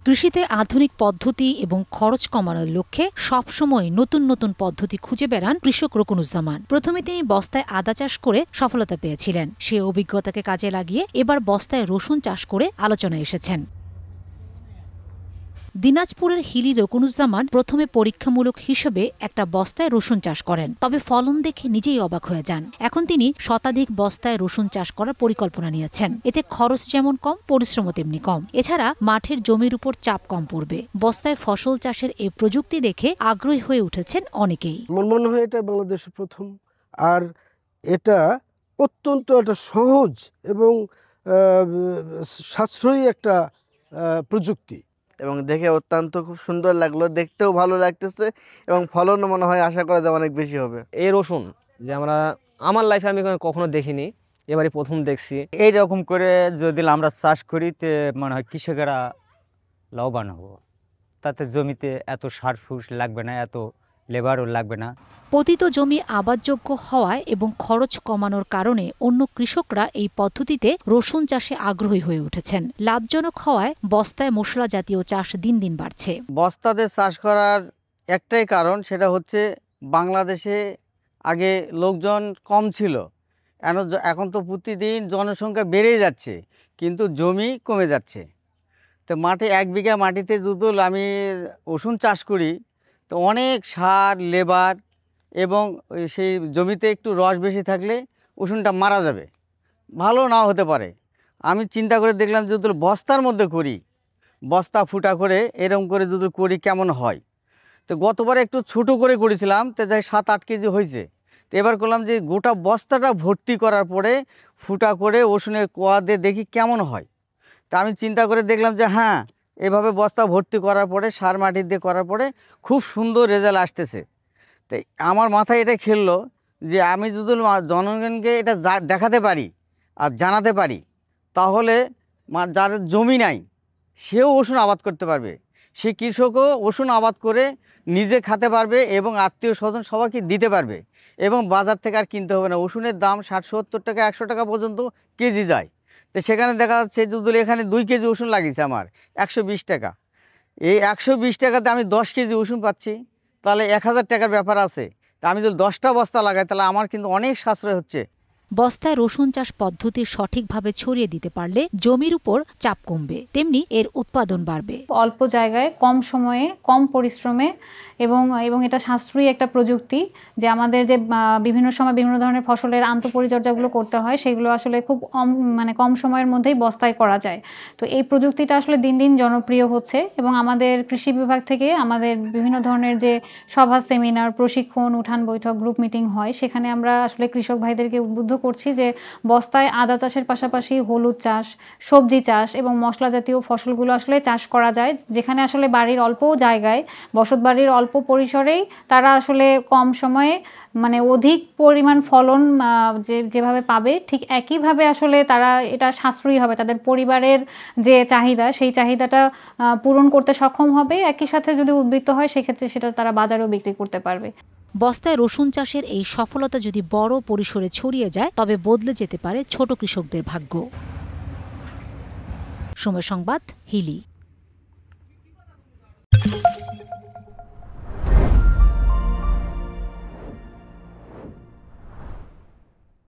কৃষিতে আধুনিক পদ্ধতি এবং খরচ কমানোর লক্ষ্যে সবসময় নতুন নতুন পদ্ধতি খুঁজে বেড়ান কৃষক রকুনুজ্জামান। প্রথমে তিনি বস্তায় আদা চাষ করে সফলতা পেয়েছিলেন। সে অভিজ্ঞতাকে কাজে লাগিয়ে এবার বস্তায় রসুন চাষ করে আলোচনায় এসেছেন। দিনাজপুরের হিলি রকুনুজ্জামান প্রথমে পরীক্ষামূলক হিসেবে একটা বস্তায় রসুন চাষ করেন, তবে ফলন দেখে নিজেই অবাক হয়ে যান। এখন তিনি শতাধিক বস্তায় রসুন চাষ করার পরিকল্পনা নিয়েছেন। এতে খরচ যেমন কম, পরিশ্রমও তেমনি কম। এছাড়া মাঠের জমির উপর চাপ কম পড়বে। বস্তায় ফসল চাষের এই প্রযুক্তি দেখে আগ্রহী হয়ে উঠেছেন অনেকেই। আমার মনে হয় এটা বাংলাদেশের প্রথম, আর এটা অত্যন্ত একটা সহজ এবং সাশ্রয়ী একটা প্রযুক্তি এবং দেখে অত্যন্ত খুব সুন্দর লাগলো, দেখতেও ভালো লাগতেছে এবং ফলনও মনে হয় আশা করা যায় অনেক বেশি হবে। এই রসুন যে আমার লাইফে আমি কখনো দেখিনি, এবারে প্রথম দেখছি। এইরকম করে যদি আমরা চাষ করি তে মনে হয় কৃষকেরা লাভবান হব। তাতে জমিতে এত সার ফুস লাগবে না, এত লেবারও লাগবে না। পতিত জমি আবাদযোগ্য হওয়ায় এবং খরচ কমানোর কারণে অন্য কৃষকরা এই পদ্ধতিতে রসুন চাষে আগ্রহী হয়ে উঠেছেন। লাভজনক হওয়ায় বস্তায় মশলা জাতীয় চাষ দিন দিন বাড়ছে। বস্তাতে চাষ করার একটাই কারণ, সেটা হচ্ছে বাংলাদেশে আগে লোকজন কম ছিল, এখন তো প্রতিদিন জনসংখ্যা বেড়ে যাচ্ছে কিন্তু জমি কমে যাচ্ছে। তো মাঠে 1 বিঘা মাটিতে যদি আমি রসুন চাষ করি তো অনেক সার, লেবার এবং সেই জমিতে একটু রস বেশি থাকলে রসুনটা মারা যাবে, ভালো নাও হতে পারে। আমি চিন্তা করে দেখলাম যদি বস্তার মধ্যে করি, বস্তা ফুটা করে এরকম করে যদি করি কেমন হয়। তো গতবার একটু ছোটো করে করেছিলাম, তো যাই 7-8 কেজি হয়েছে। তো এবার করলাম যে গোটা বস্তাটা ভর্তি করার পরে ফুটা করে রসুনের কোয়া দিয়ে দেখি কেমন হয়। তা আমি চিন্তা করে দেখলাম যে হ্যাঁ, এভাবে বস্তা ভর্তি করার পরে সার মাটি দিয়ে করার পরে খুব সুন্দর রেজাল্ট আসতেছে। তাই আমার মাথায় এটা খেললো যে আমি যদি জনগণকে এটা দেখাতে পারি আর জানাতে পারি, তাহলে যার জমি নাই সেও রসুন আবাদ করতে পারবে, সে কৃষকও রসুন আবাদ করে নিজে খেতে পারবে এবং আত্মীয় স্বজন সবাইকে দিতে পারবে এবং বাজার থেকে আর কিনতে হবে না। রসুনের দাম 60-70 টাকা, 100 টাকা পর্যন্ত কেজি যায়। তো সেখানে দেখা যাচ্ছে যদি এখানে 2 কেজি রসুন লাগিয়েছে আমার 120 টাকা, এই 120 টাকাতে আমি 10 কেজি রসুন পাচ্ছি, তাহলে 1000 টাকার ব্যাপার আছে। তা আমি যদি 10টা বস্তা লাগাই তাহলে আমার কিন্তু অনেক সাশ্রয় হচ্ছে। বস্তায় রসুন চাষ পদ্ধতি সঠিকভাবে ছড়িয়ে দিতে পারলে জমির উপর চাপ কমবে, তেমনি এর উৎপাদন বাড়বে। অল্প জায়গায় কম সময়ে কম পরিশ্রমে এবং এটা সাশ্রয়ী একটা প্রযুক্তি, যে আমাদের যে বিভিন্ন সময় বিভিন্ন ধরনের ফসলের আন্তঃপরিচর্যাগুলো করতে হয় সেগুলো আসলে খুব কম সময়ের মধ্যেই বস্তায় করা যায়। তো এই প্রযুক্তিটা আসলে দিন দিন জনপ্রিয় হচ্ছে এবং আমাদের কৃষি বিভাগ থেকে আমাদের বিভিন্ন ধরনের যে সভা, সেমিনার, প্রশিক্ষণ, উঠান বৈঠক, গ্রুপ মিটিং হয়, সেখানে আমরা আসলে কৃষক ভাইদেরকে উদ্বুদ্ধ করছি যে বস্তায় আদা চাষের পাশাপাশি হলুদ চাষ, সবজি চাষ এবং মশলা জাতীয় ফসলগুলো আসলে চাষ করা যায়, যেখানে আসলে বাড়ির অল্প জায়গায়, বসত বাড়ির অল্প পরিসরেই তারা আসলে কম সময়ে অধিক পরিমাণ ফলন যেভাবে পাবে, ঠিক একইভাবে আসলে তারা এটা সাশ্রয়ী হবে, তাদের পরিবারের যে চাহিদা সেই চাহিদাটা পূরণ করতে সক্ষম হবে। একই সাথে যদি উদ্বৃত্ত হয় সেক্ষেত্রে সেটা তারা বাজারেও বিক্রি করতে পারবে। বস্তায় রসুন চাষের এই সফলতা যদি বড় পরিসরে ছড়িয়ে যায় তবে বদলে যেতে পারে ছোট কৃষকদের ভাগ্য। সময় সংবাদ, হিলি।